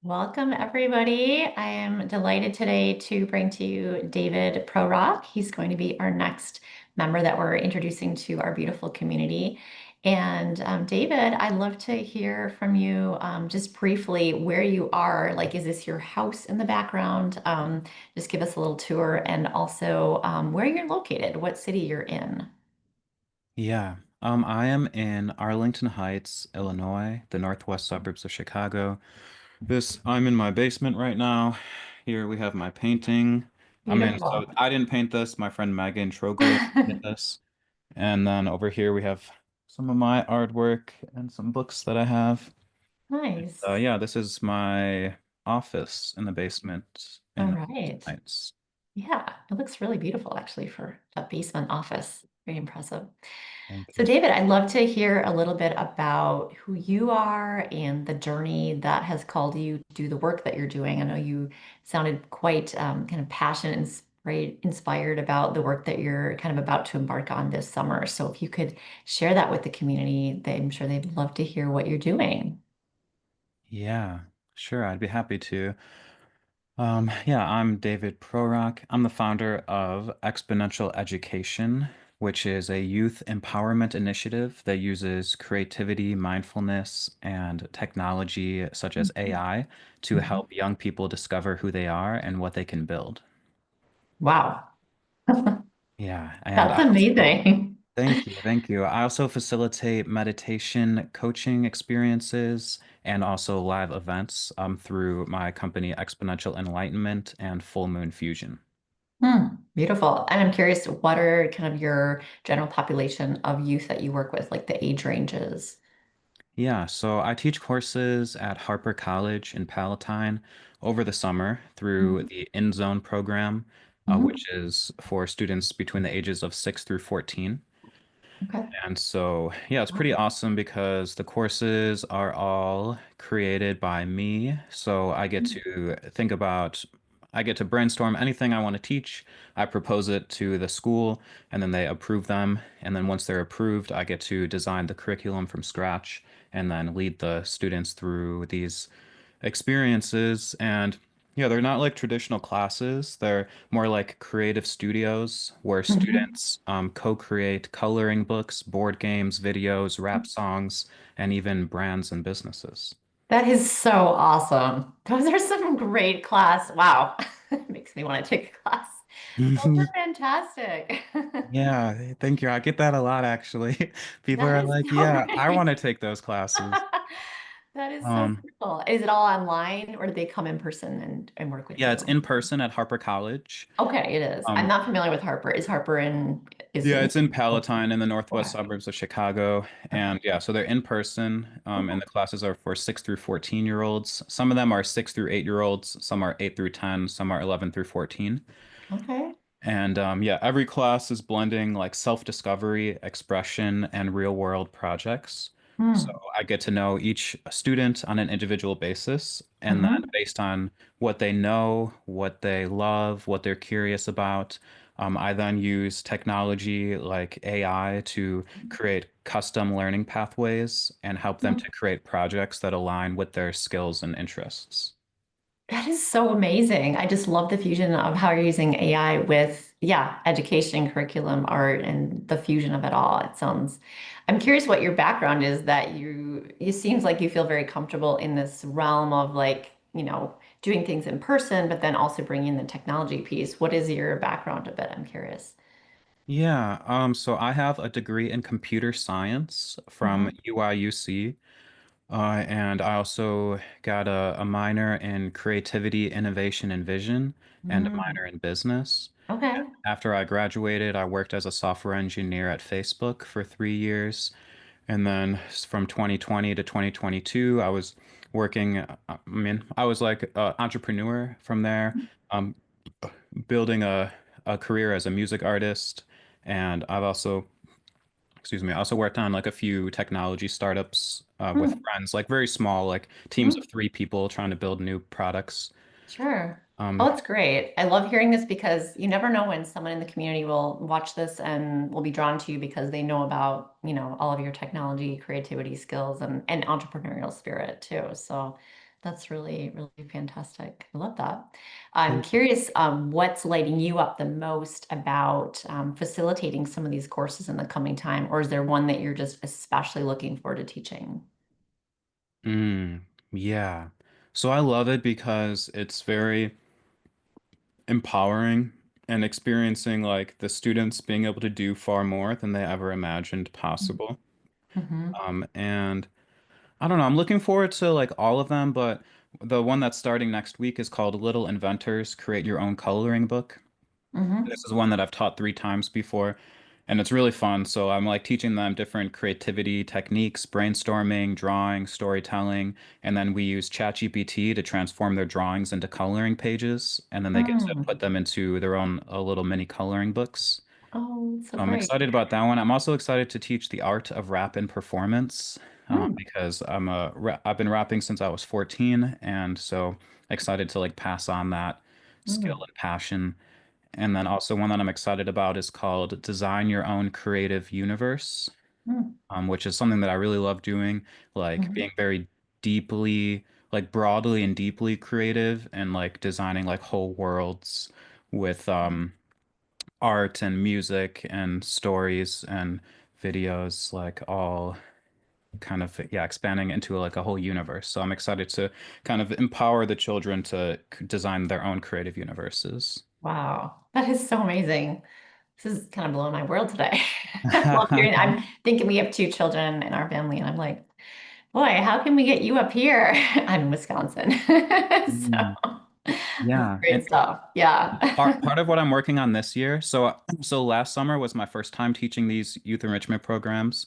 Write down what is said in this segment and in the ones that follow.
Welcome, everybody. I am delighted today to bring to you David Prorok. He's going to be our next member that we're introducing to our beautiful community. And David, I'd love to hear from you just briefly where you are. Like, is this your house in the background? Just give us a little tour and also where you're located, what city you're in. Yeah, I am in Arlington Heights, Illinois, the northwest suburbs of Chicago. I'm in my basement right now. Here we have my painting. So Beautiful. I didn't paint this. My friend Megan Troglio did this. And then over here we have some of my artwork and some books that I have. Nice. Yeah, this is my office in the basement All in Arlington right. Heights. Yeah, it looks really beautiful actually for a basement office. Very impressive. Thank So, you. David, I'd love to hear a little bit about who you are and the journey that has called you to do the work that you're doing. I know you sounded quite kind of passionate and inspired about the work that you're kind of about to embark on this summer. So, if you could share that with the community, I'm sure they'd love to hear what you're doing. Yeah, sure, I'd be happy to. Yeah, I'm David Prorok. I'm the founder of Exponential Education, which is a youth empowerment initiative that uses creativity, mindfulness, and technology such as AI to Mhm. help young people discover who they are and what they can build. Wow, Yeah, and that's I also amazing. thank you, thank you. I also facilitate meditation coaching experiences and also live events through my company Exponential Enlightenment and Full Moon Fusion. Beautiful. And I'm curious, what are kind of your general population of youth that you work with, like the age ranges? Yeah, so I teach courses at Harper College in Palatine over the summer through Mhm. the In Zone program, Mhm. which is for students between the ages of 6 through 14. Okay. And so, yeah, it's pretty awesome because the courses are all created by me. So I get to brainstorm anything I want to teach. I propose it to the school, and then they approve them. And then once they're approved, I get to design the curriculum from scratch and then lead the students through these experiences. And yeah, they're not like traditional classes. They're more like creative studios where Mhm. students co-create coloring books, board games, videos, rap songs, and even brands and businesses. That is so awesome. Those are some great class. Wow. It makes me want to take a class. Those are fantastic. Yeah, thank you. I get that a lot actually. People That are is like, so "Yeah, I want great. to take those classes." That is so Um, cool. Is it all online or do they come in person and work with yeah, it's you? in person at Harper College. Okay, it is. I'm Um, not familiar with Harper. Is Harper is Yeah, it? it's in Palatine in the northwest Okay. suburbs of Chicago. And Okay. yeah, so they're in person, and Okay. the classes are for 6 through 14-year-olds. Some of them are 6 through 8-year-olds, some are 8 through 10, some are 11 through 14. Okay. And yeah, every class is blending like self-discovery, expression, and real-world projects. So Hmm. I get to know each student on an individual basis, and then Hmm. based on what they know, what they love, what they're curious about, I then use technology like AI to create custom learning pathways and help them to create projects that align with their skills and interests. That is so amazing. I just love the fusion of how you're using AI with, yeah, education, curriculum, art, and the fusion of it all. I'm curious what your background is that it seems like you feel very comfortable in this realm of like, doing things in person, but then also bringing the technology piece. What is your background a bit? I'm curious. Yeah, so I have a degree in computer science from Mhm. UIUC, and I also got a minor in creativity, innovation, and vision, and a Mm. minor in business. Okay. After I graduated, I worked as a software engineer at Facebook for 3 years, and then from 2020 to 2022, I was working, I was like an entrepreneur from there, um, building a career as a music artist. And I also worked on like a few technology startups with Hmm. friends, like very small, like teams of Hmm. 3 people trying to build new products. Sure. Oh, Um, it's great. I love hearing this because you never know when someone in the community will watch this and will be drawn to you because they know about, all of your technology, creativity skills and entrepreneurial spirit too. So That's really, really fantastic. I love that. I'm curious, what's lighting you up the most about facilitating some of these courses in the coming time, or is there one that you're just especially looking forward to teaching? Mm, yeah. So I love it because it's very empowering and experiencing like the students being able to do far more than they ever imagined possible. Mm-hmm. And I don't know, I'm looking forward to like all of them, but the one that's starting next week is called Little Inventors Create Your Own Coloring Book. Mm-hmm. This is one that I've taught 3 times before, and it's really fun. So I'm like teaching them different creativity techniques, brainstorming, drawing, storytelling, and then we use ChatGPT to transform their drawings into coloring pages, and then they get to Mm. put them into their own little mini coloring books. Oh, so I'm great. excited about that one. I'm also excited to teach the art of rap and performance, Mm. because I've been rapping since I was 14, and so excited to like pass on that skill Mm. and passion. And then also one that I'm excited about is called Design Your Own Creative Universe, Mm. which is something that I really love doing, like Mhm. being very deeply, like broadly and deeply creative and like designing like whole worlds with art and music and stories and videos, like all kind of, yeah, expanding into like a whole universe. So I'm excited to kind of empower the children to design their own creative universes. Wow, that is so amazing. This is kind of blowing my world today. Well, I'm thinking we have two children in our family, and I'm like, boy, how can we get you up here? I'm in Wisconsin. Mm, So that's yeah, great and stuff. Yeah. part of what I'm working on this year. So last summer was my first time teaching these youth enrichment programs.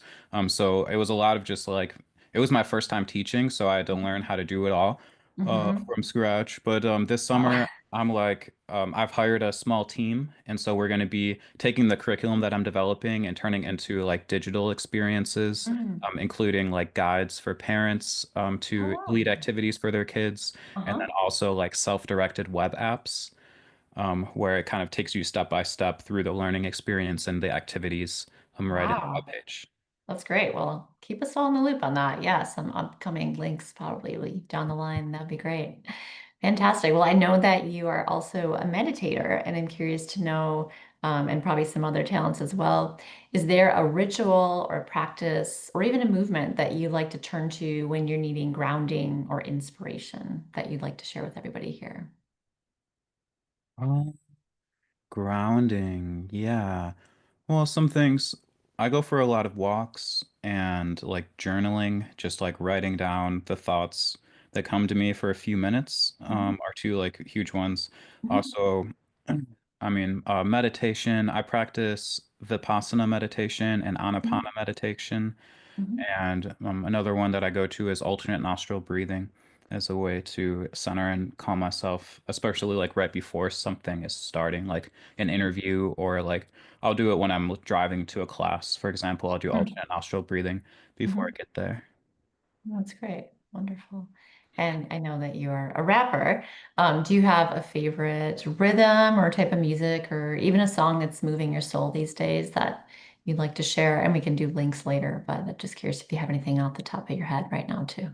So it was a lot of just like it was my first time teaching, so I had to learn how to do it all Hmm. from scratch. But this Wow. summer I'm like I've hired a small team, and so we're going to be taking the curriculum that I'm developing and turning into like digital experiences, Mm. including like guides for parents Oh, to wow. lead activities for their kids, and then Uh-huh. also like self-directed web apps, where it kind of takes you step by step through the learning experience and the activities right in the Wow. webpage. That's great. Well, keep us all in the loop on that. Yeah, some upcoming links probably down the line. That'd be great. Fantastic. Well, I know that you are also a meditator, and I'm curious to know, and probably some other talents as well. Is there a ritual or a practice or even a movement that you like to turn to when you're needing grounding or inspiration that you'd like to share with everybody here? Oh, grounding. Yeah. Well, some things I go for a lot of walks and like journaling, just like writing down the thoughts that come to me for a few minutes, Mhm. are two like huge ones. Mhm. Also, I mean, meditation. I practice Vipassana meditation and Mhm. Anapana meditation. Mhm. And another one that I go to is alternate nostril breathing as a way to center and calm myself, especially like right before something is starting, like an interview, or like I'll do it when I'm driving to a class. For example, I'll do Mhm. alternate nostril breathing before I Mhm. get there. That's great. Wonderful. And I know that you are a rapper. Do you have a favorite rhythm or type of music or even a song that's moving your soul these days that you'd like to share? And we can do links later, but I'm just curious if you have anything off the top of your head right now, too.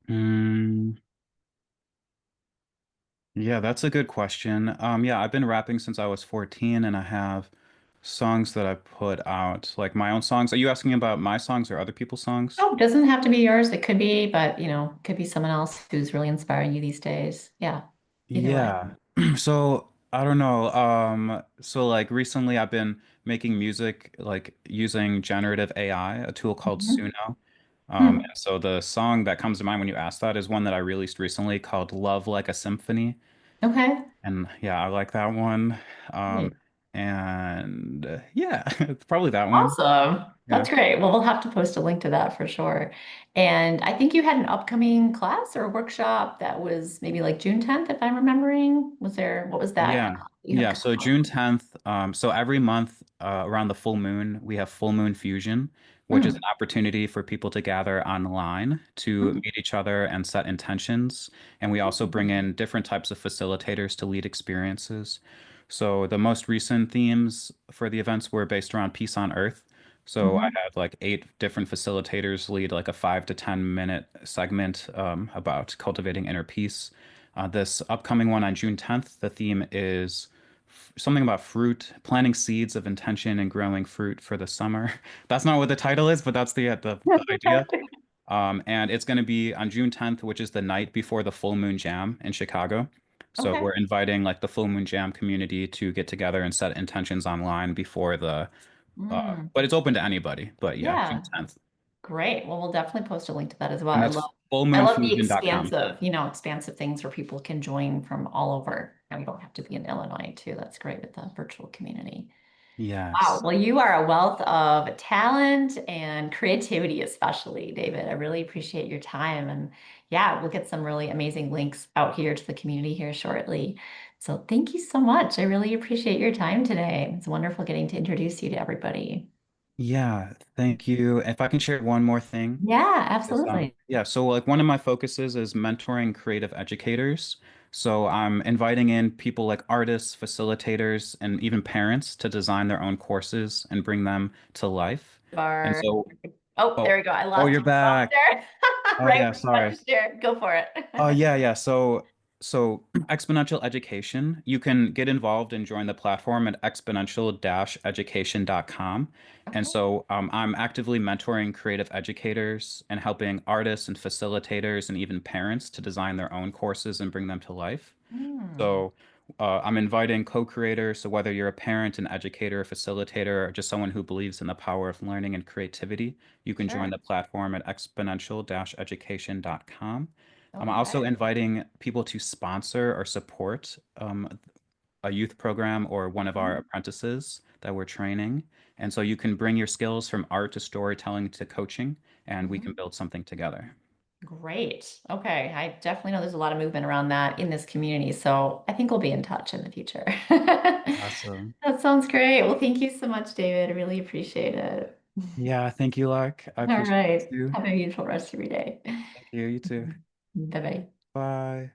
Mm, yeah, that's a good question. Yeah, I've been rapping since I was 14, and I have songs that I put out, like my own songs. Are you asking about my songs or other people's songs? Oh, it doesn't have to be yours. It could be, but it could be someone else who's really inspiring you these days. Yeah. Either way. Yeah. So I don't know. So like recently I've been making music like using generative AI, a tool called Mhm. Suno. Hmm. And so the song that comes to mind when you ask that is one that I released recently called Love Like a Symphony. Okay. And yeah, I like that one. Um, Great. and yeah, it's probably that one. Awesome. Yeah. That's great. Well, we'll have to post a link to that for sure. And I think you had an upcoming class or workshop that was maybe like June 10th, if I'm remembering. What was that Yeah. you have Yeah. coming So up? June 10th, so every month around the full moon, we have full moon fusion, which is an Mm, opportunity for people to gather online to mm, meet each other and set intentions. And we also mm, bring in different types of facilitators to lead experiences. So the most recent themes for the events were based around peace on Earth. So I Mhm. had like 8 different facilitators lead like a 5 to 10 minute segment about cultivating inner peace. This upcoming one on June 10th, the theme is something about fruit, planting seeds of intention and growing fruit for the summer. That's not what the title is, but that's the idea. And it's going to be on June 10th, which is the night before the Full Moon Jam in Chicago. So Okay. we're inviting like the Full Moon Jam community to get together and set intentions online before Mm. but it's open to anybody. But yeah, June Yeah. 10th. Great. Well, we'll definitely post a link to that as well. And I that's love the fullmoonfusion.com. expansive things where people can join from all over. And we don't have to be in Illinois too. That's great with the virtual community. Wow. Yes. Well, you are a wealth of talent and creativity, especially, David. I really appreciate your time. And yeah, we'll get some really amazing links out here to the community here shortly. So thank you so much. I really appreciate your time today. It's wonderful getting to introduce you to everybody. Yeah, thank you. If I can share one more thing. Yeah, Is, absolutely. yeah, so like one of my focuses is mentoring creative educators. So I'm inviting in people like artists, facilitators, and even parents to design their own courses and bring them to life. And Bar. so, Oh, oh, there we go. I oh, lost you're you. You lost back. there. Oh Right yeah, when you sorry. got to share. Go for it. Oh yeah. So Exponential Education, you can get involved and join the platform at exponential-education.com. And Okay. so I'm actively mentoring creative educators and helping artists and facilitators and even parents to design their own courses and bring them to life. Hmm. So I'm inviting co-creators. So whether you're a parent, an educator, a facilitator, or just someone who believes in the power of learning and creativity, you can join Sure. the platform at exponential-education.com. I'm also Okay. inviting people to sponsor or support a youth program or one of our Mhm. apprentices that we're training. And so you can bring your skills from art to storytelling to coaching, and we can Mhm. build something together. Great. Okay. I definitely know there's a lot of movement around that in this community. So I think we'll be in touch in the future. Awesome. That sounds great. Well, thank you so much, David. I really appreciate it. Yeah, thank you, Lark. I All appreciate right. you. Have a beautiful rest of your day. Thank you. You too. Bye bye. Bye.